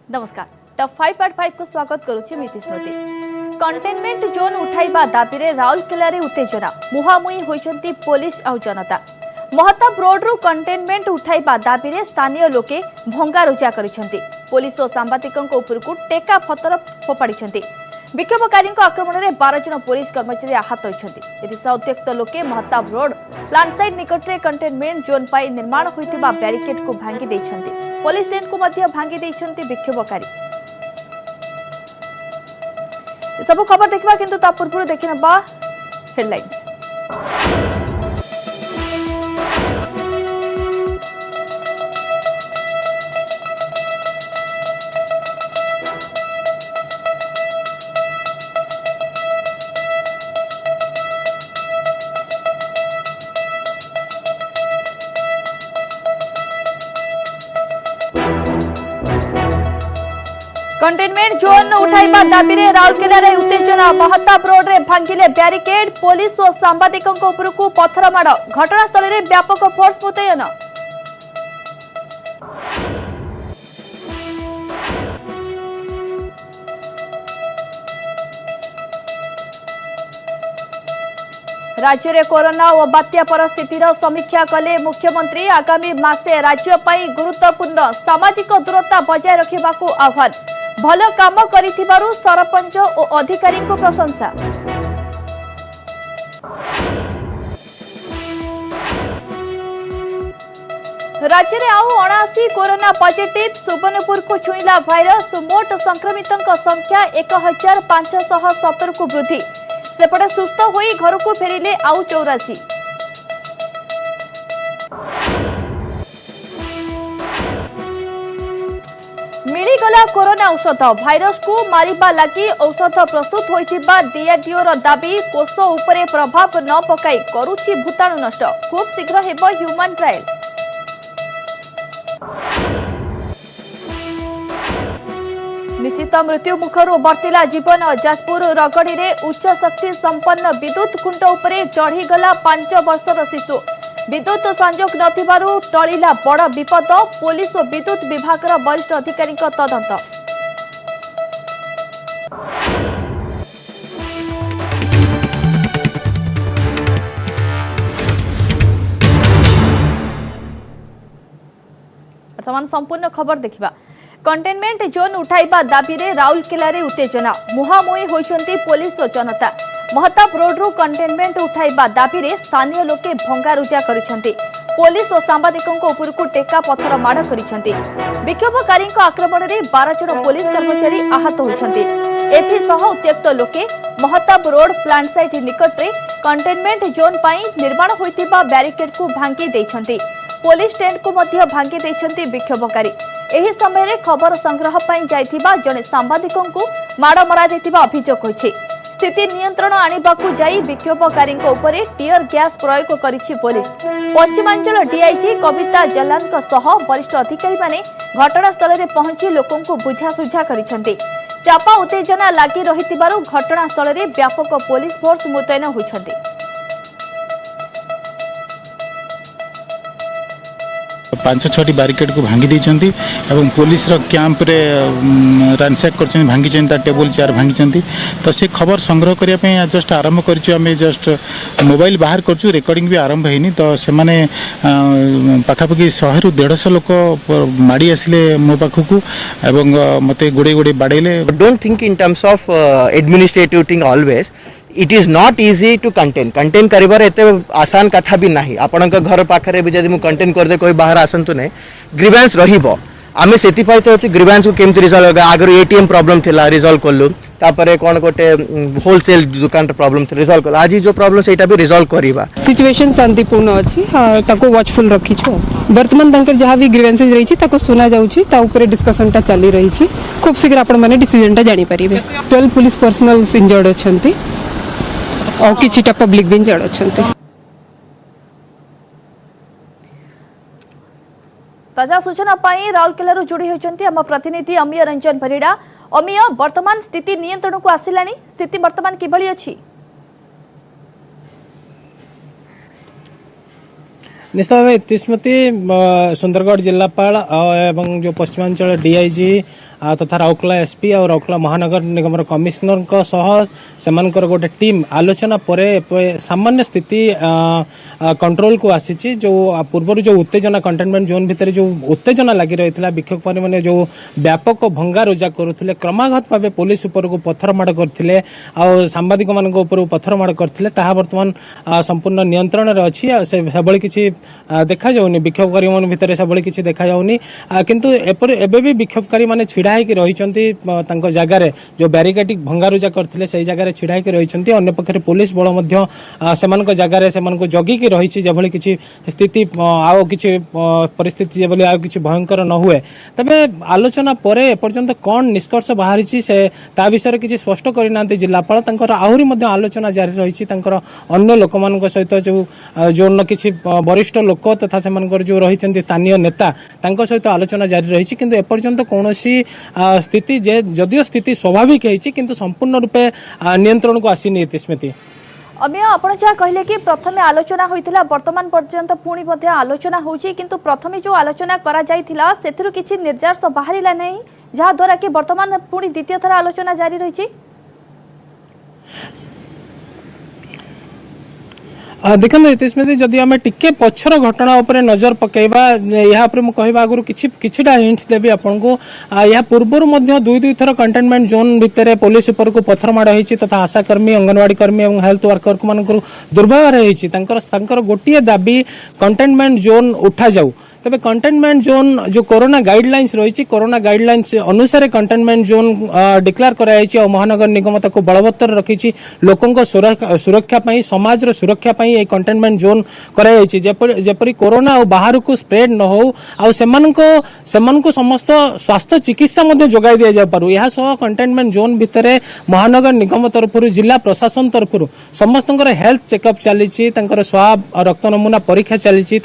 नमस्कार टॉप 5 को स्वागत करुछि मिति स्मृति। कंटेनमेंट जोन उठाइबा दाबी रे राउरकेला रे उत्तेजना मुहामुही होइछंती पुलिस और जनता। महताब रोड रु कंटेनमेंट उठाइबा दाबी रे स्थानीय लोके भंगारुजा करिछंती। पुलिस और सांबादिकक उपरकू टेका फतर फोपाड़िछंती। विक्षोभकारी आक्रमण में 12 जन पुलिस कर्मचारी आहत होइछंती। एथिसह उत्त्यक्त लोके महताब रोड प्लांट साइड निकट में कंटेनमेंट जोन पाई निर्माण होइतिबा बैरिकेड को भांगी दैछंती। पुलिस टेंट को मध्य भांगी दैछंती विक्षोभकारी। सब खबर देखबा किंतु ता पूर्व देखिनबा हेडलाइंस। कंटेनमेंट जोन उठाइबा दाबी रे राउरकेला रे उत्तेजना। महताब रोड रे भांगिले बैरिकेड। पुलिस और सांबादिकक उपरकू पत्थर माड़। घटनास्थल रे व्यापक फोर्स मुतयन। राज्य रे कोरोना और बात्या परिस्थितिर समीक्षा कले मुख्यमंत्री। आगामी मासे राज्य पाई गुरुत्वपूर्ण सामाजिक दूरता बजाय रखिबाकू आह्वान। भल काम करिथिबारु सरपंच और अधिकारी को प्रशंसा। राज्य में आउ 79 कोरोना पॉजिटिव। सुवर्णपुर को छुईला भाइरस। मोट संक्रमितों संख्या 1517 को वृद्धि। सेपटे सुस्थ होई घर को फेरिले आउ 84। मिलीगला कोरोना औषध। भाइरस को मारिबा लगी औषध प्रस्तुत होइतिबा डीआरडीओ रो दाबी। कोष उपरे प्रभाव न पकाई करूछि भूताणु नष्ट। खूब शीघ्र हेबो ह्यूमन ट्रायल। निश्चित मृत्यु मुखर बर्तिला जीवन। जाजपुर रगड़ी रे उच्च शक्ति संपन्न विद्युत खुंट उपरे चढ़ीगला 5 वर्षर शिशु। विद्युत संजोग नथिबारु टळिला बड़ विपद। पुलिस और विद्युत विभाग वरिष्ठ अधिकारी तदंत। वर्तमान संपूर्ण खबर देखिबा। कंटेनमेंट जोन उठाइबा दाबी रे राउरकेला रे उत्तेजना मुहामुही होइछंती पुलिस और जनता। महताब रोड रु कंटेनमेंट उठाइबा दाबी रे स्थानीय लोके भंगारुजा करिछंती। पुलिस और सांबादिकक उपरकू टेका पत्थर माड़ करिछंती। विक्षोभकारी आक्रमण में 12 जन पुलिस कर्मचारी आहत होइछंती। एथिसह उत्त्यक्त लोके महताब रोड प्लांट साइट निकट में कंटेनमेंट जोन पाई निर्माण होइतिबा बैरिकेड को भांगी दैछंती। पुलिस टेंट को मध्य भांगी दैछंती विक्षोभकारी। एही समय खबर संग्रह पाई जाइथिबा जने सांबादिकक माड़ मरा जाइथिबा अभियोग होइछि। स्थिति नियंत्रण आनिबाकू जाई विक्षोभकारी उपरे टीयर गैस प्रयोग करिछि पुलिस। पश्चिमांचल डीआईजी कविता जलान सह वरिष्ठ अधिकारी माने घटनास्थल में पहुंची लोकों को बुझासुझा करिसेंती। चापा उत्तेजना लागी रहितिबारु घटनास्थल में व्यापक पुलिस फोर्स मुतयन होइछंती। 5-6 बैरिकेड को भांगी देइछंती एवं पुलिस रो कैंप रे रनसैक करछन भांगी चेंता टेबल चेयर भांगी चंती। तो से खबर संग्रह करिया पे जस्ट आरंभ करछु। हमें जस्ट मोबाइल बाहर करछु। रिकॉर्डिंग भी आरंभ हेनी। तो से माने पाखापाखि 100 ରୁ 150 लोक माड़ी आसिले मो पाखकू एवं मते गुडे गुडे बाडेले। Don't think in terms of administrative thing always. It is not easy to contain करिबार एते आसान कथा भी नाही। आपन का घर पाखरे भी जदि मु कंटेन कर दे कोई बाहर आसंतु नै ग्रीवेंस रहिबो। आमे सेति पाई तो ग्रीवेंस को केमति रिजॉल्व होगा। आगर एटीएम प्रॉब्लम थिला रिजॉल्व करलु। तापरे कोन गोटे होलसेल दुकान प्रॉब्लम रिजॉल्व करल। आज जो प्रॉब्लम सेटा भी रिजॉल्व करिबा। सिचुएशन शांतिपूर्ण अछि। ताको वॉचफुल रखी छु। वर्तमान तंकर जहा भी ग्रीवेंसेस रही छि ताको सुना जाउछि। ता ऊपर डिस्कशन ता चली रही छि। खूब शीघ्र आपण माने डिसीजन ता जानि परिबे। 12 पुलिस पर्सनल्स इंजर्ड अछंती और किछिटा पब्लिक भी इंजर्ड अछंती। ताजा सूचना पाई राउरकेला रो जोड़ी होचंती हम प्रतिनिधि अमीय रंजन परिड़ा। अमीय वर्तमान स्थिति नियंत्रण को आसिलानी। स्थिति वर्तमान किभली अछि? निश्चित भाव इतिस्मृति सुंदरगढ़ जिलापाल एवं जो पश्चिमांचल डीआईजी तथा राउरकेला एसपी और राउरकेला महानगर निगम कमिशनर से गोटे टीम आलोचना पर सामान्य स्थिति कंट्रोल को आसी जो पूर्व जो उत्तेजना कंटेनमेंट जोन भितर जो उत्तेजना लगी रही है विक्षोभकारी मैंने जो व्यापक भंगारुजा करुले क्रमागत भाव पुलिस उपर को पत्थर माड़ करते सांबादिक मान पत्थर माड़ करते बर्तमान संपूर्ण नियंत्रण में अच्छी से किसी देखा जाऊनी विक्षोभकारी मान भितर से किसी देखा जाऊनी किंतु एबे भी विक्षोभकारी माने छिड़ा होकर रही जगार जो बैरिकेड भंगारुजा करते से जगह छिड़ा होकर रही अन्य पक्षे पुलिस बल जगार से जगिकी रही जभली किसी स्थिति आउ कि परिस्थिति जब आउ कि भयंकर न हुए तबे आलोचना पर एपर्यंत कौन निष्कर्ष बाहरी से ता विषय किसी स्पष्ट करना जिलापाल आहरी आलोचना जारी रही अन्य लोक मान सहित जो जोन किसी वरिष्ठ लोक तथा से जो रही स्थानीय नेता सहित आलोचना जारी रही किंतु एपर्यंत कौन स्थिति जदियो स्थिति स्वाभाविक है किंतु संपूर्ण रूपे नियंत्रण को आसीनी स्मृति अमिया आपण जहाँ कहले कि प्रथमे आलोचना होइथिला वर्तमान पर्यंत पुणी मध्ये आलोचना होउची किंतु प्रथमे जो आलोचना करा जाइथिला सेथिरु किछि निर्जास बाहरिला नै जहाँ द्वारा कि वर्तमान पुणी द्वितीय थर आलोचना जारी रहिछि देखते स्मृति जदि आम टिके पछर घटना उपरे नजर पकेबा या कहवा आगु किछिटा हिंट्स देवी आपन को या पूर्वर दुई थर कंटेनमेंट जोन भितर पुलिस उपर को पत्थर माड़ होती तथा आशाकर्मी अंगनवाड़ी कर्मी और हेल्थ वर्कर को मान दुर्व्यवहार होती गोटे दाबी कंटेनमेंट जोन उठा जाऊ तबे कंटेनमेंट जोन जो कोरोना गाइडलाइंस रही कोरोना गाइडलाइंस अनुसार कंटेनमेंट जोन डिक्लेयर कराई महानगर निगम ताको बलवत्तर रखी लोकों सुरक्षा समाज सुरक्षा ये कंटेनमेंट जोन कराई जेपरी कोरोना बाहर को स्प्रेड न हो आउ समस्त स्वास्थ्य चिकित्सा जोगाई दि जा पारु यह सह कंटेनमेंट जोन भितर महानगर निगम तरफ जिला प्रशासन तरफ समस्त हेल्थ चेकअप चली स्वाब रक्त नमूना परीक्षा चली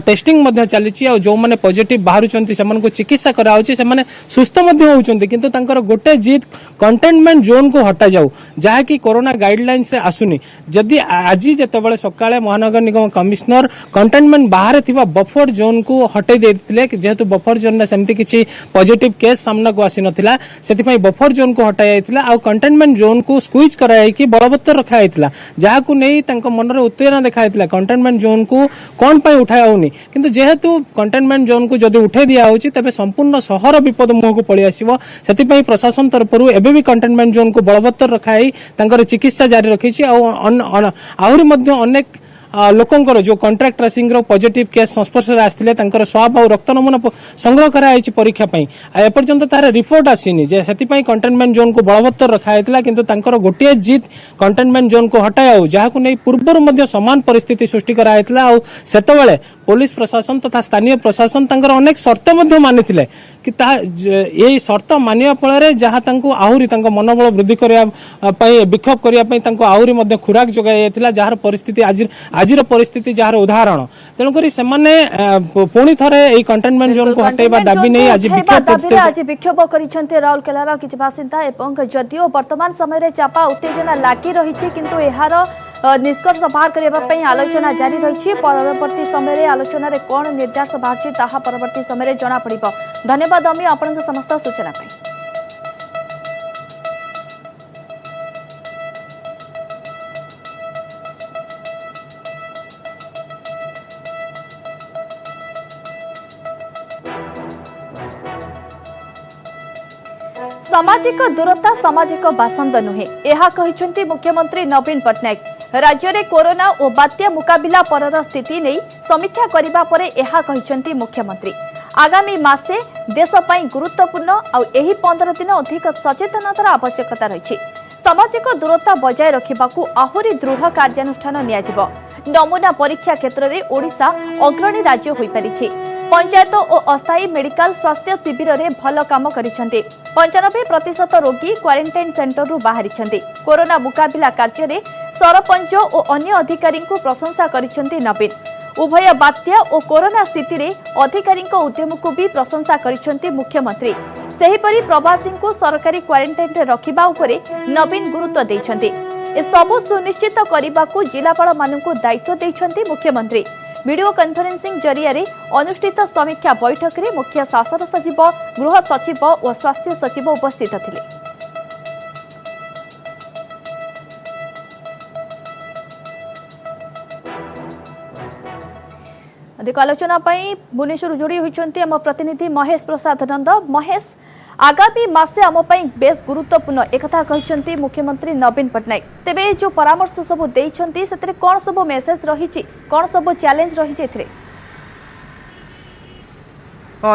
टेस्टिंग चली जो मैंने पॉजिटिव बाहर चिकित्सा कराउछि से सुस्थ होउछन्ति किंतु तांकर गोटे जीत कंटेनमेंट जोन को हटा जाऊ जहाँकि कोरोना गाइडलाइंस रे आसुनी जदि आज जितेबाला सकाळे महानगर निगम कमिशनर कंटेनमेंट बाहर थिबा बफर जोन को हटे देथिले जेहेतु बफर जोन में सेमती किछि पॉजिटिव केस सामना को आसी नथिला सेति बफर जोन को हटा जाइथिला आ कंटेनमेंट जोन को स्क्वीज कराई कि बलवत्तर रखा जाइथिला जहाकू नै तांको मन रे उत्तेजना देखा जाइथिला कंटेनमेंट जोन को कोन पई उठा होउनी किंतु जेहेतु कंटेनमेंट जोन को जदि उठे दिया होछि तबे संपूर्ण शहर विपद मुह को पळि आसीबो सेति प्रशासन तरफ एबे भी कंटेनमेंट जोन को बलवत्तर रखाई तांकर चिकित्सा जारी रखिछि आहुरी मध्य अनेक लोकंकर जो कॉन्ट्रैक्ट ट्रेसिंग रो पॉजिटिव केस संस्पर्श रे आस्थिले तांकर स्वाब और रक्त नमूना संग्रह कराई परीक्षा पई एपर्यंत तार रिपोर्ट आसीनी जे सेति कंटेनमेंट जोन को बलवत्तर रखा जाइतिला किंतु तांकर गोटे जीत कंटेनमेंट जोन को हटाओ जहाकू नै पूर्वर मध्य समान परिस्थिति सृष्टि करा जाइतिला आ सेतबेले पुलिस प्रशासन तथा स्थानीय प्रशासन तांकर अनेक शर्त मध्य मानिथिले कि यही शर्त मानिया फल जहाँ आहरी मनोबल वृद्धि करने विक्षोभ करने आहरी खुराक जोगाई जार परिस्थिति आज परिस्थिति जार उदाहरण तेणुक पुणी थे कंटेनमेंट जोन को हटेबा दाबी नहीं आज विक्षोभ कर राउरकेलार किसी बासिंदा जदिओ वर्तमान समय चापा उत्तेजना लगी रही किंतु यार निष्कर्ष बाहर करने आलोचना जारी रही परवर्ती समय आलोचन कौन निर्देश बाहर परवर्ती समय जना पड़िबो। धन्यवाद अमी आपन समस्त सूचना पाई। सामाजिक दूरता सामाजिक बासंद नुहे यह कहिसेंती मुख्यमंत्री नवीन पट्टनायक राज्य में कोरोना और बात्या मुकाबिला परर स्थिति नहीं समीक्षा करिबा परे यह कहिसेंती मुख्यमंत्री आगामी मासे देश पई गुरुत्वपूर्ण और यही 15 दिन अधिक सचेतनतार आवश्यकता रही सामाजिक दूरता बजाय रखिबाकू आहुरी दृढ़ कार्यानुष्ठान नियाजिब नमूना परीक्षा क्षेत्र में ओडिशा अग्रणी राज्य होई परिछि पंचायत और अस्थायी मेडिकल स्वास्थ्य शिविर में भल काम करिसेंती 95% रोगी क्वारंटाइन सेंटर बाहरी कोरोना मुकाबिला कार्य में सरपंच और अन्य अधिकारी को प्रशंसा करिसेंती नवीन उभय बात्या और कोरोना स्थिति रे अधिकारी उद्यम को भी प्रशंसा करिसेंती मुख्यमंत्री सेहीपरि प्रवासी को सरकारी क्वारंटाइन रे रखिबा उपरे नवीन गुरुत्व दैछंती ए सब सुनिश्चित करने को जिलापाल मानू दायित्व देछंती मुख्यमंत्री वीडियो कॉन्फ्रेंसिंग जरिया अनुष्ठित समीक्षा बैठक में मुख्य शासन सचिव गृह सचिव और स्वास्थ्य सचिव उपस्थित थिले। अधिक आलोचना भुवनेश्वर जोड़ी होती आम प्रतिनिधि महेश प्रसाद नंद। महेश, आगामी मासे आम बेस गुरुत्वपूर्ण एक कहते मुख्यमंत्री नवीन पट्टनायक, तेबे जो परामर्श सब देइछंती सेतरे कोन सब मेसेज रही, कौन सब चैलेंज रही?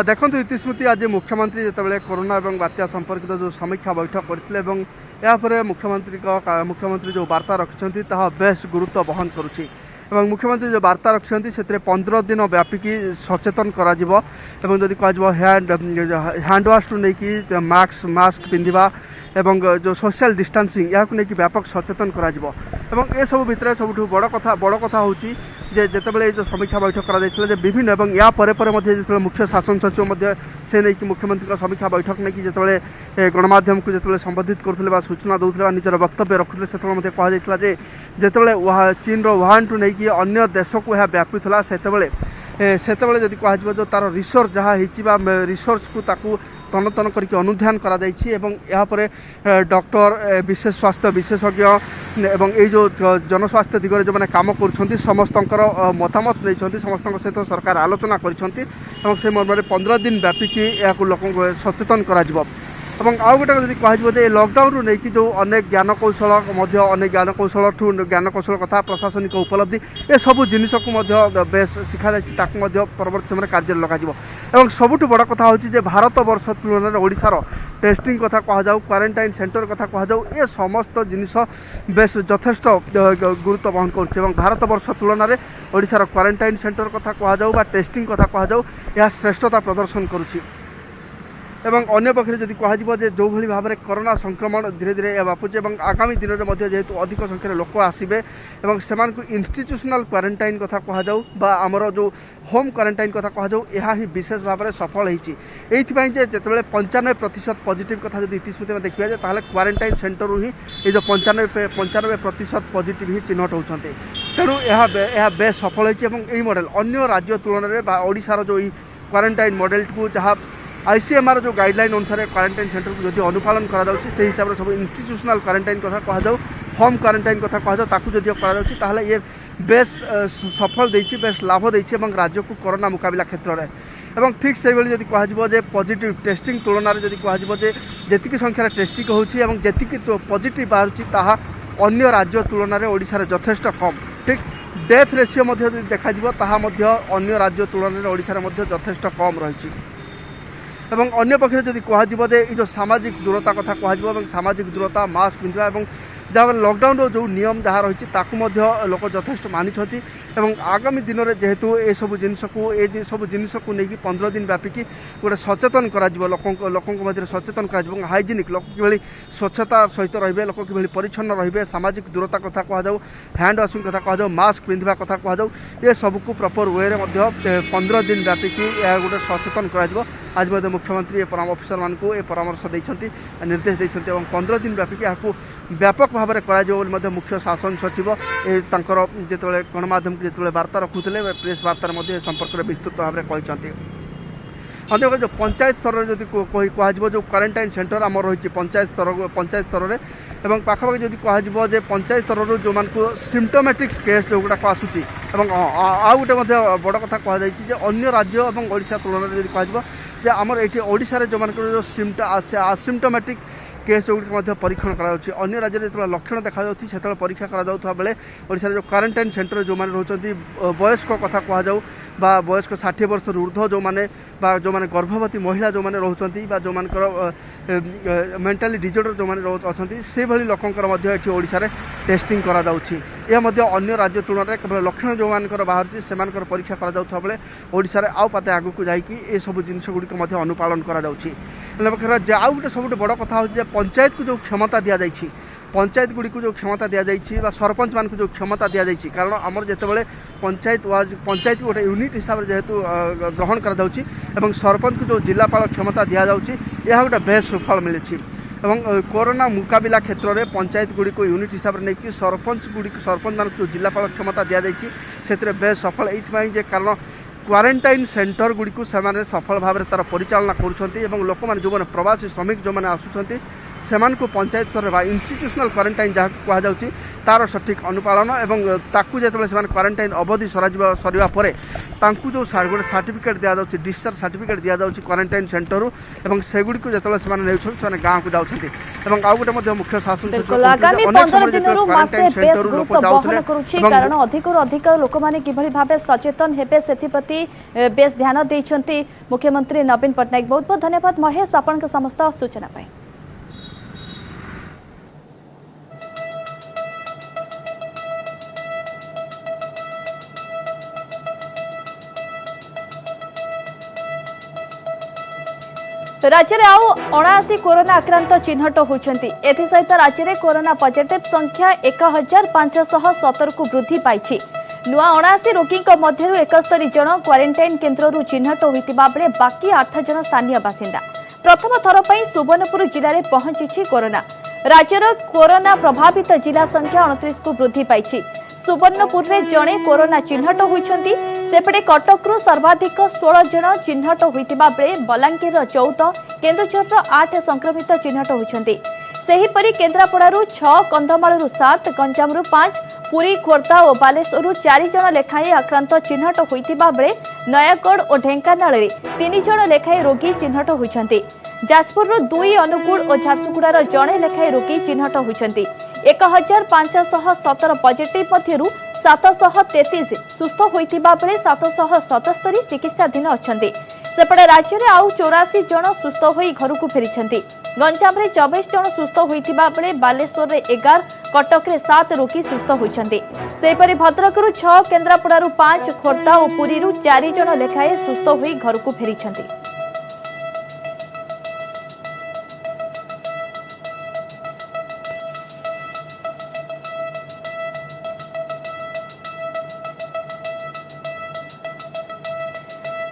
देखो इतिस्मृति आज मुख्यमंत्री जिते कोरोना और बात्या संपर्कित जो समीक्षा बैठक करते मुख्यमंत्री जो वार्ता रखिंट बेस गुरुत्व बहन करुच्ची। मुख्यमंत्री जो वार्ता रखिंट से 15 दिन व्यापिकी सचेतन करी कह हैंड वाश टू नहीं मास्क पिंधा एवं जो सोशल डिस्टेंसिंग या नहीं व्यापक सचेतन कर सब भितर सब बड़ कथा हूँ जितेबाला जो समीक्षा बैठक कर विभिन्न एवं या जो मुख्य शासन सचिव से नहीं मुख्यमंत्री समीक्षा बैठक नहीं जिते गणमाध्यम को जो संबोधित करुले सूचना दूसरे निजर वक्तव्य रखुले से कहला जिते चीन वुहान टू नहीं अन्य देश को यह व्यापीला से जदि कह जो तार रिसर्च जहाँ रिसर्च को ताकू तन तन करके अनुध्यान करापर डॉक्टर विशेष स्वास्थ्य विशेषज्ञ एवं ये जो जनस्वास्थ्य दिगरे जो मैंने काम कर समस्त मतामत नहीं समस्त सहित सरकार आलोचना कर मर्म 15 दिन व्यापिकी या लोक सचेतन करा एवं आउ गोटे जब कह लॉकडाउन रू नहीं जो अनेक ज्ञानकौशल अनेक ज्ञानकौशल ठू ज्ञानकौशल कथा प्रशासनिक उपलब्धि ये सब जिनस को बेस शिखा परवर्त समय कार्य लगे सबुठ बड़ कथा हूँ भारत वर्ष तुलन में ओडिशार टेस्टिंग कथा कहु क्वारंटाइन सेंटर कथा कहु ये समस्त जिनिस बेस यथेष्ट गुरुत्व बहन कर भारत वर्ष तुलन में ओडिशार क्वारंटाइन सेंटर कथा कहु टेस्टिंग कथा कहु यह श्रेष्ठता प्रदर्शन करुच्ची। एवं अन्य पक्षे जदि कह जो भली भाव में कोरोना संक्रमण धीरे धीरे व्यापुचे आगामी दिन में जेहेतु अधिक संख्यार लोक आसबे से इंस्टीट्यूशनल क्वारंटाइन कथा कहु आमर जो होम क्वारंटाइन कथा कहु यह ही विशेष भाव में सफल होती जिते 95% पॉजिटिव कथा जो इतिस्मृति में देखा जाए ताहले क्वारंटाइन सेंटर ही ये जो 95% पॉजिटिव ही चिन्हट होती तेणु यह बेस सफल होती मॉडल अन्य राज्य तुलन में ओडिशार जो क्वारंटाइन मॉडल को जहाँ आईसीएमआर जो गाइडलाइन अनुसार क्वारंटाइन सेंटर को जो अनुपालन करा से हिसाब से सब इंस्टीट्यूशनल क्वारंटाइन कथा कहु होम क्वारंटाइन कथा कहु ये बेस सफल देछि बेस लाभ देछि राज्य को कोरोना मुकाबला क्षेत्र में ठीक से जब कह पॉजिटिव टेस्टिंग तुलन में जब कह जी संख्यार टेस्टिंग होती पॉजिटिव बाहर अन्य राज्य तुलन में ओडिशार यथेष्ट कम ठीक डेथ रेशियो देखा अन्य राज्य तुलन में ओडिशार यथेष्ट कम रही एवं अन्य पक्षे जदि कह जो सामाजिक दूरता कथा कह सामाजिक दूरता मास्क पिंधा जहाँ लॉकडाउन जो नियम जहाँ रही लोक यथेष्ट मानी आगामी दिन में जेहेतु ये सब जिनस को लेकिन 15 दिन व्यापिकी गोटे सचेतन लोक सचेतन कर हाइजेनिक लोक कि स्वच्छता सहित रे लोक कि परिच्छन्न रे सामाजिक दूरता कथा कहु हैंड वाशिंग कथा कहु मास्क पिंधा कथा कहु ये सबको प्रॉपर वे 15 दिन व्यापिकी गोटे सचेतन कर आज मुख्यमंत्री अफिसर मान को परामर्श देते निर्देश देते 15 दिन व्यापिकी यहाँ व्यापक भाव में कर मुख्य शासन सचिव जो गणमाध्यम जो वार्ता रखुले प्रेस वार्ता संपर्क में विस्तृत भाव में कहते अन्य जो पंचायत स्तर में जब कह जो क्वारंटाइन सेंटर आम रही पंचायत स्तर में पाखापाखि जब कह पंचायत स्तर जो मान सिम्टोमेटिक केस जो गुड़ाक आसूँ आउ गोटे बड़ कथा कहुई अन्य राज्य और ओडिशा तुलन में जब कह आमर ये ओडिशा जो मान जो आसिम्टोमेटिक केस गुड़िक परीक्षण कर राज्य में जो लक्षण देखा से परीक्षा करा बेले ओडिशा जो क्वारंटाइन सेंटर जो मैंने रोचती वयस्क कथा कहु वयस्क 60 वर्ष ऊर्ध्व जो मैंने जो मैंने गर्भवती महिला जो मैंने रोचती जो मान मेंटाली डिजॉर्डर जो मैंने अच्छा से भली लोकंर ओडिशा रे टेस्टिंग करा अन्य राज्य तुलन में केवल लक्षण जो मान बाहर से परीक्षा करा बेले ओडिशा रे आउ पाते आगू को जाकि ये सब जिनस गुड़िक अनुपालन करा आउ गोटे सब बड़ कथा हो पंचायत को जो क्षमता दि जाइए पंचायत गुड़ी को जो क्षमता दि जाइए सरपंच मान को जो क्षमता दि जाइए कारण आमर जितेबाला पंचायत गोटे यूनिट हिसाब से जेहेतु ग्रहण कर सरपंच को जो जिलापाल क्षमता दि जाऊँगी यह गोटे बेस सुफल मिली कोरोना मुकाबला क्षेत्र में पंचायत गुड़ी को यूनिट हिसाब से नहीं सरपंच मान जो जिलापाल क्षमता दि जाइए से बेस सफल ये कारण क्वारंटाइन सेंटर गुड़ी से सफल भाव में तार परिचालना करुँच लोक मैंने जो प्रवासी श्रमिक जो मैंने आसुँच से पंचायत स्तर में इंस्टीट्यूशनल क्वारंटाइन जहाँ कहुच्छी तार सठिक अनुपालन और ताकू जो क्वारंटाइन अवधि सरिया पर जो गोटे सर्टिफिकेट दि जाऊँगी डिस्चार्ज सर्टिफिकेट दि जाऊँगी क्वारंटाइन सेंटर और सेगुड़ी जो गाँव को जाऊँगी आउ गोटे मुख्य शासन बिल्कुल आगामी 15 दिनरू मासे बेस गुरुत्व बहन करुछि कारण अधिकରୁ अधिक लोक माने किभଳି भाबे सचेतन हेबे सेति प्रति बेस ध्यान दैछन्ति मुख्यमंत्री नवीन पटनायक। बहुत बहुत धन्यवाद महेश आपण के समस्त सूचना पाई। राज्य में आउ 79 कोरोना आक्रांत चिन्हट होती एसत राज्य में कोरोना पॉजिटिव संख्या 1517 को वृद्धि पाई। नुआ 79 रोगी मध्य 71 जन क्वारंटाइन केन्द्र चिन्हट होता बेले बाकी 8 जन स्थानीय बासिंदा। प्रथम थर पर सुवर्णपुर जिले में पहुंची कोरोना। राज्यर कोरोना प्रभावित जिला संख्या 29 को वृद्धि पाई। सुवर्णपुर में जड़े कोरोना चिन्हट होती सेपटे कटकू सर्वाधिक 16 जन चिन्हट होता बेले बलांगीर 14 केन्दुझर 8 संक्रमित चिन्हट होती। सेहीपरि केन्द्रापड़ारू 6 कंधमालू 7 गंजामरू 5 पुरी खोर्धा और बालेश्वरु 4 जन लेखाएं आक्रांत चिन्हट होता बेले नयागढ़ और ढेंकानाल 3 जन लेखाएं रोगी चिन्हट होती। जाजपुर 2 अनुगुल और झारसुगुड़ार जड़े लेखाएं रोगी चिन्हट होती। 1517 पॉजिटिव मध्यरु 733 सुस्थ होता बेले 777 चिकित्साधीन अच्छा। सेपटे राज्य में आउ 84 जन सुस्थ हो घर को फेरी। गंजाम 24 जन सुस्थ होता बेले बालेश्वर 11 कटक 7 रोगी सुस्थ होती। सेहीपरि भद्रकरू 6 केन्द्रापड़ारू 5 खोर्धा और पुरी 4 जन लेखाएं सुस्थ हो घर को फेरी।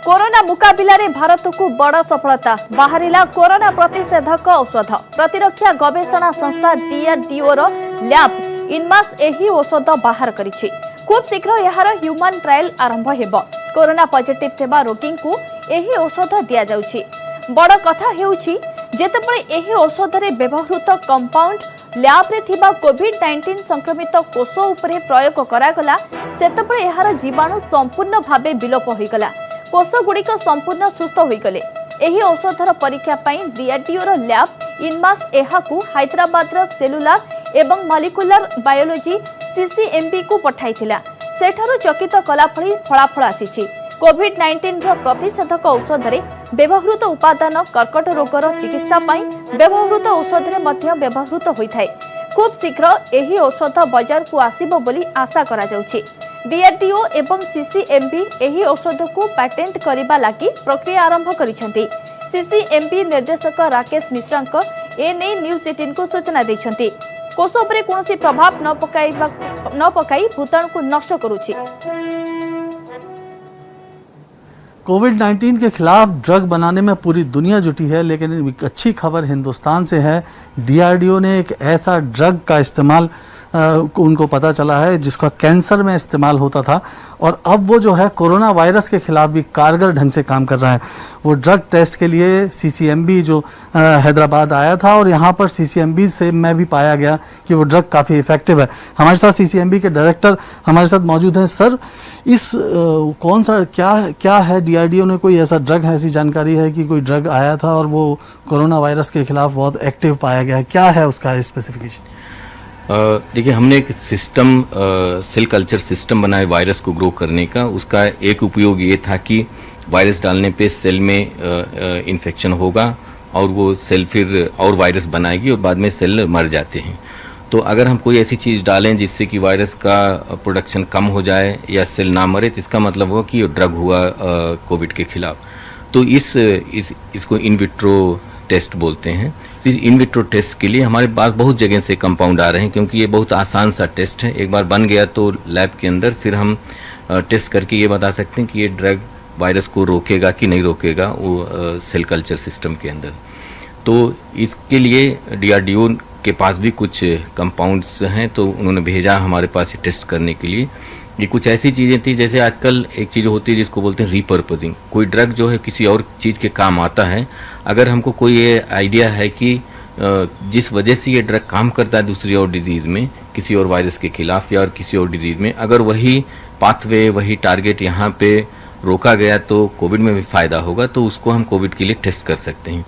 कोरोना मुकाबिला रे भारत को बड़ सफलता बाहरिला कोरोना प्रतिषेधक औषध। प्रतिरक्षा गवेषणा संस्था डीआरडीओ रो लैब इनमास एही औषध बाहर करिछि। खूब शीघ्र यार ह्यूमन ट्रायल आरंभ हेबो। कोरोना पॉजिटिव थेबा रोगी को एही औषध दिया जाउछि। बड़ कथा हेउछि जेतेबेले एही औषध रे व्यवहृत कंपाउंड लैब रे थिबा कोविड-19 संक्रमित कोष उपरे प्रयोग करागला सेतेबेले यार जीवाणु संपूर्ण भाबे विलोप होइगला। कोष गुड़िक संपूर्ण सुस्थ होइगले। एही औषधर परीक्षा पाई डीआरडीओ रो लैब इनमास एहाकू हैदराबाद रो सेलुलार एवं मॉलिक्यूलर बायोलॉजी सीसीएमबी को पठाइथिला। सेठारु चकित कलाफळी फलाफल आसीछि। कोविड-19 रो प्रतिषेधक औषध रे व्यवहृत उपादान कर्कट रोगर चिकित्सा पाई व्यवहृत औषध रे मध्य व्यवहृत होइथाय। खूब शीघ्र एही औषध बाजार को आसीबो बोली आशा करा जाउछि। डीआरडीओ एवं सीसीएमबी एही औषध को पेटेंट करिबा लागि प्रक्रिया आरंभ करिसेंती। सीसीएमबी निर्देशक राकेश मिश्रंक एने न्यूज 18 को सूचना दैछंती। कोष उपरे कोनोसी प्रभाव न पकाई भूताणु को नष्ट करूछि। कोविड-19 के खिलाफ ड्रग बनाने में पूरी दुनिया जुटी है, लेकिन एक अच्छी खबर हिंदुस्तान से है। डीआरडीओ ने एक ऐसा ड्रग का इस्तेमाल उनको पता चला है जिसका कैंसर में इस्तेमाल होता था, और अब वो जो है कोरोना वायरस के खिलाफ भी कारगर ढंग से काम कर रहा है। वो ड्रग टेस्ट के लिए सीसीएमबी जो हैदराबाद आया था, और यहाँ पर सीसीएमबी से मैं भी पाया गया कि वो ड्रग काफ़ी इफेक्टिव है। हमारे साथ सीसीएमबी के डायरेक्टर हमारे साथ मौजूद हैं। सर, इस कौन सा क्या है डीआरडीओ ने कोई ऐसा ड्रग है, ऐसी जानकारी है कि कोई ड्रग आया था और वो कोरोना वायरस के खिलाफ बहुत एक्टिव पाया गया है? क्या है उसका स्पेसिफिकेशन? देखिए, हमने एक सिस्टम सेल कल्चर सिस्टम बनाया वायरस को ग्रो करने का। उसका एक उपयोग ये था कि वायरस डालने पे सेल में इन्फेक्शन होगा और वो सेल फिर और वायरस बनाएगी और बाद में सेल मर जाते हैं। तो अगर हम कोई ऐसी चीज़ डालें जिससे कि वायरस का प्रोडक्शन कम हो जाए या सेल ना मरे, तो इसका मतलब हुआ कि ये ड्रग हुआ कोविड के खिलाफ। तो इसको इन विट्रो टेस्ट बोलते हैं। इस इन विट्रो टेस्ट के लिए हमारे पास बहुत जगह से कंपाउंड आ रहे हैं, क्योंकि ये बहुत आसान सा टेस्ट है। एक बार बन गया तो लैब के अंदर फिर हम टेस्ट करके ये बता सकते हैं कि ये ड्रग वायरस को रोकेगा कि नहीं रोकेगा वो सेल कल्चर सिस्टम के अंदर। तो इसके लिए डीआरडीओ के पास भी कुछ कंपाउंड्स हैं, तो उन्होंने भेजा हमारे पास ये टेस्ट करने के लिए। ये कुछ ऐसी चीज़ें थी जैसे आजकल एक चीज़ होती है जिसको बोलते हैं रीपर्पजिंग। कोई ड्रग जो है किसी और चीज़ के काम आता है, अगर हमको कोई ये आइडिया है कि जिस वजह से ये ड्रग काम करता है दूसरी और डिजीज़ में, किसी और वायरस के खिलाफ या और किसी और डिजीज़ में, अगर वही पाथवे वही टारगेट यहाँ पे रोका गया तो कोविड में भी फ़ायदा होगा, तो उसको हम कोविड के लिए टेस्ट कर सकते हैं।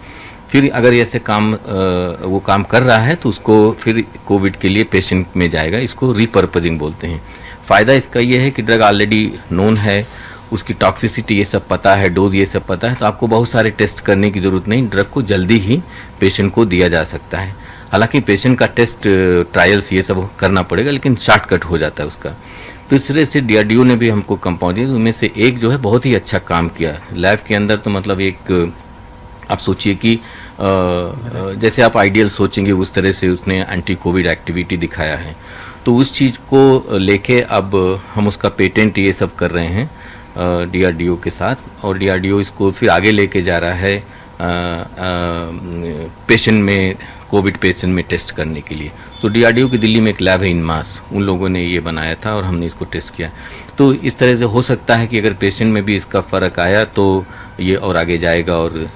फिर अगर ऐसे वो काम कर रहा है तो उसको फिर कोविड के लिए पेशेंट में जाएगा। इसको रीपर्पजिंग बोलते हैं। फ़ायदा इसका ये है कि ड्रग ऑलरेडी नोन है, उसकी टॉक्सिसिटी ये सब पता है, डोज ये सब पता है, तो आपको बहुत सारे टेस्ट करने की ज़रूरत नहीं, ड्रग को जल्दी ही पेशेंट को दिया जा सकता है। हालांकि पेशेंट का टेस्ट ट्रायल्स ये सब करना पड़ेगा, लेकिन शॉर्टकट हो जाता है उसका। तो इस तरह से DRDO ने भी हमको कंपाउंड दिए, उनमें से एक जो है बहुत ही अच्छा काम किया लैब के अंदर। तो मतलब एक आप सोचिए कि जैसे आप आइडियल सोचेंगे उस तरह से उसने एंटी कोविड एक्टिविटी दिखाया है। तो उस चीज़ को लेके अब हम उसका पेटेंट ये सब कर रहे हैं DRDO के साथ, और DRDO इसको फिर आगे लेके जा रहा है पेशेंट में, कोविड पेशेंट में टेस्ट करने के लिए। तो DRDO की दिल्ली में एक लैब है इनमास, उन लोगों ने ये बनाया था और हमने इसको टेस्ट किया। तो इस तरह से हो सकता है कि अगर पेशेंट में भी इसका फ़र्क आया तो ये और आगे जाएगा और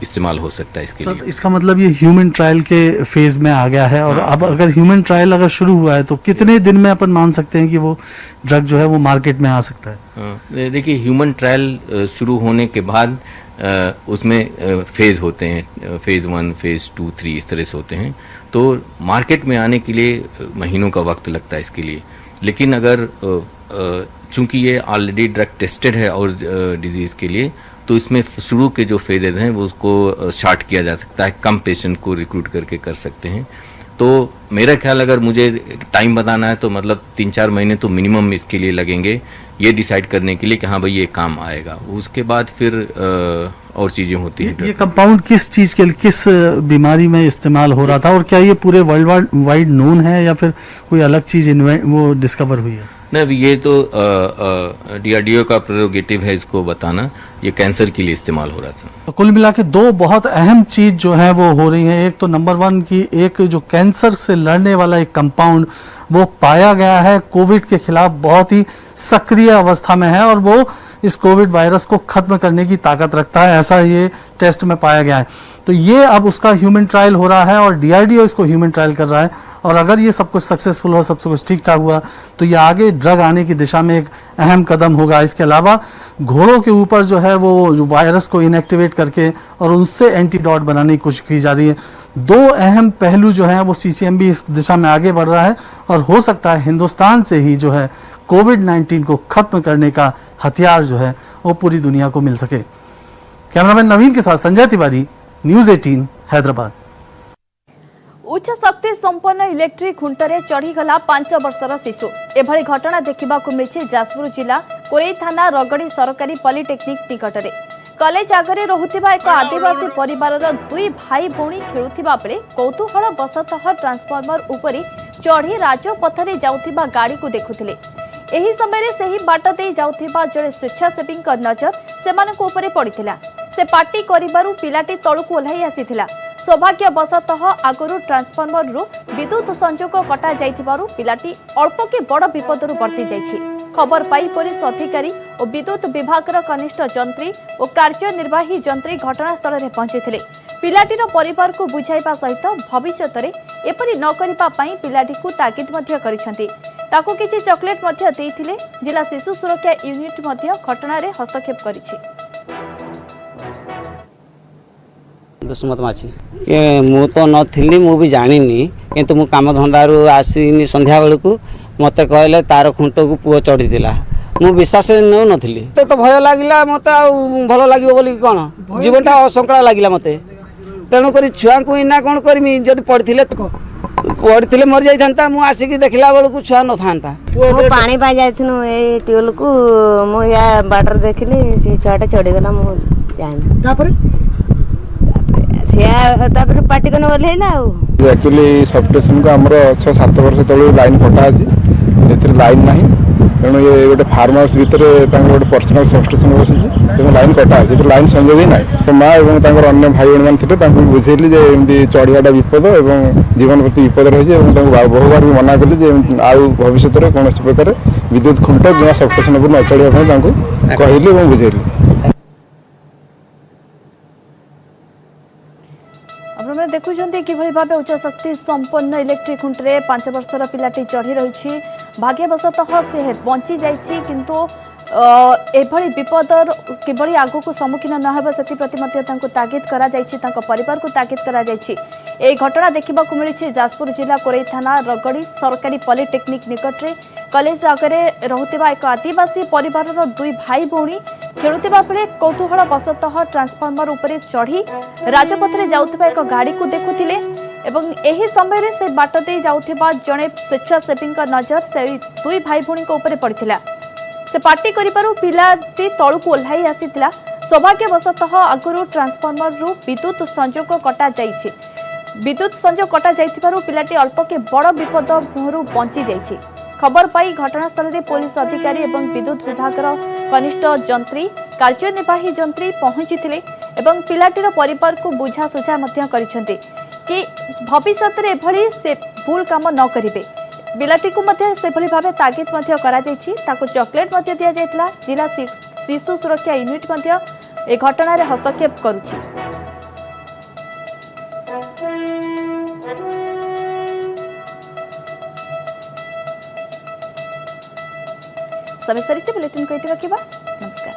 इस्तेमाल हो सकता है इसके लिए। इसका मतलब ये ह्यूमन ट्रायल के फेज में आ गया है, और अब अगर ह्यूमन ट्रायल अगर शुरू हुआ है तो कितने दिन में अपन मान सकते हैं कि वो ड्रग जो है वो मार्केट में आ सकता है? देखिए, ह्यूमन ट्रायल शुरू होने के बाद उसमें फेज होते हैं, फेज 1, फेज 2, 3 इस तरह से होते हैं। तो मार्केट में आने के लिए महीनों का वक्त लगता है इसके लिए। लेकिन अगर चूंकि ये ऑलरेडी ड्रग टेस्टेड है और डिजीज़ के लिए, तो इसमें शुरू के जो फेजेज हैं वो उसको शॉर्ट किया जा सकता है, कम पेशेंट को रिक्रूट करके कर सकते हैं। तो मेरा ख्याल अगर मुझे टाइम बताना है तो मतलब 3-4 महीने तो मिनिमम इसके लिए लगेंगे, ये डिसाइड करने के लिए कि हाँ भाई ये काम आएगा। उसके बाद फिर और चीज़ें होती हैं। ये कंपाउंड किस चीज़ के लिए, किस बीमारी में इस्तेमाल हो रहा था, और क्या ये पूरे वर्ल्ड वाइड नोन है या फिर कोई अलग चीज़ वो डिस्कवर हुई है? नहीं, ये तो DRDO का प्रेरोगेटिव है इसको बताना। ये कैंसर के लिए इस्तेमाल हो रहा था। तो कुल मिला के 2 बहुत अहम चीज जो है वो हो रही है। एक तो नंबर 1 की एक जो कैंसर से लड़ने वाला एक कंपाउंड वो पाया गया है, कोविड के खिलाफ बहुत ही सक्रिय अवस्था में है और वो इस कोविड वायरस को खत्म करने की ताकत रखता है, ऐसा ये टेस्ट में पाया गया है। तो ये अब उसका ह्यूमन ट्रायल हो रहा है और DRDO इसको ह्यूमन ट्रायल कर रहा है, और अगर ये सब कुछ सक्सेसफुल हो, सब कुछ ठीक ठाक हुआ, तो ये आगे ड्रग आने की दिशा में एक अहम कदम होगा। इसके अलावा घोड़ों के ऊपर जो है वो वायरस को इनएक्टिवेट करके और उनसे एंटीडॉट बनाने की कोशिश की जा रही है। 2 अहम पहलू जो है वो CCMB इस दिशा में आगे बढ़ रहा है, और हो सकता है हिंदुस्तान से ही जो है कोविड-19 को खत्म करने का हथियार जो है वो पूरी दुनिया को मिल सके। कैमरामैन नवीन के साथ संजय तिवारी, न्यूज़ 18 हैदराबाद। उच्च शक्ति संपन्न इलेक्ट्रिक खुंटरे चढ़ीगला 5 वर्षर शिशु। एभली घटना देखा मिली जाजपुर जिला कोरेई थाना रगड़ी सरकारी पॉलिटेक्निक निकटरे। कॉलेज आगे रहुथिबा एक आदिवासी परिवारर 2 भाई भौणी खेलुथिबा बेले कौतूहल बसतः ट्रांसफॉर्मर उपरि चढ़ी राजपथरे जाउथिबा गाड़ी को देखुथिले। एही समय सही बाट दे जाउथिबा जड़े स्वेच्छासेवी नजर सेमानक उपरे पड़िथिला। से पार्टी करिबारु पिलाटी तळुकु ओल्हाई आसीथिला। सौभाग्यवशतः आगुरु ट्रांसफॉर्मर रु विद्युत संजोग कटा जाइथिबारु पिलाटी अल्प के बड़ विपदरु बर्ती जाइछि। खबर पाई पुलिस अधिकारी और विद्युत विभागर कनिष्ठ जंत्री और कार्यनिर्वाही जंत्री घटनास्थल में पहुंची पिलाटीर परिवार को बुझाइबा सहित भविष्य में एपरी न करिबा पई पिलाटी को ताकिद मध्य करिसेंती। ताकू किछि चॉकलेट मध्य देइथिले। जिला शिशु सुरक्षा यूनिट मध्य घटना रे हस्तक्षेप करिछि। दुष्मत माची के मु तो नथिली, मु भी जानिनी, किंतु मु काम धंदारू आसीनी संध्या बेलू को मते कहले तार खुंट को पुओ चढ़ी दिला। मु विश्वास नौ नथिली, तो भय लागिला मते आ भलो लागिबो बोली कोन जीवनटा असंकड़ा लागिला मते। तेणु करी छुआ को इना कोन करमी, जदि पढ़िथिले मर जाइथांता। मु आसीकी देखला बेलू छुआ न थांता। मु पानी पाई जाइथनु ए ट्यूबवेल को, मु या बाटर देखली से छुआटा चढ़ी गला। मु जानि तापर पार्टी को ओल्हेला। एक्चुअली सबस्टेशन को आमर 6-7 वर्ष तलू लाइन कटा अच्छी, लाइन ना, तेणु ये गोटे फार्म हाउस भितर गोटे पर्सनाल सबस्टेशन बसी, तेणु लाइन कटा अच्छी, लाइन संजोग ही ना। तो माँ और अन्य भाई बहन मैंने बुझेली एमती चढ़ाटा विपद और जीवन प्रति विपद रही है, बहु बार भी मना कली आउ भविष्य में कौन प्रकार विद्युत खुंट कि सबस्टेशन पर न चढ़ाई कहली और बुझेली। आपने देखुंत कि भाव उच्च शक्ति संपन्न इलेक्ट्रिक खुंटे 5 वर्षर पिलाटी चढ़ी रही भाग्यवशतः से बंची जाइए किंतु एभली विपदर किभली आगक सम्मुखीन नहेब से तागिद परिवार को तागिद कर घटना देखा मिली जाजपुर जिला कोरेई थाना रगड़ी सरकारी पॉलिटेक्निक निकट में कॉलेज आगे रुवा एक आदिवासी परिवार दुई भाई भौणी खेलुवा बेले कौतूहल बसतः ट्रांसफॉर्मर उपरे चढ़ी राजपथ में जाउथबा एक गाड़ी को देखुथिले एवं एही समय से बाट दे जाउथबा जड़े स्वेच्छासेवी नजर से दुई भाई भौणी ऊपर पड़ता से पार्टी करिबारु पिलाटी तळुक ओल्हाई आसीथिला सौभाग्यवशतः आगुरु ट्रांसफॉर्मर रु विद्युत संजोग कटा जाइछि विद्युत संजोग कटा जाइथिबारु पिलाटी अल्प के बड़ विपद मुहरु बंची जाइछि खबर पाई घटनास्थल में पुलिस अधिकारी एवं विद्युत विभागर कनिष्ठ जंत्री कार्यनिर्वाही जंत्री पहुंची एवं पिलाटीर परिवार को बुझासुझा करिसेंति कि भविष्य में एभली से भूल काम न करिवे पिलाटी को से भाव तागिद चॉकलेट दि जाइथिला जिला शिशु सुरक्षा यूनिट ए घटना रे हस्तक्षेप करुछि। समय सरी बुलेटिन को रखा नमस्कार।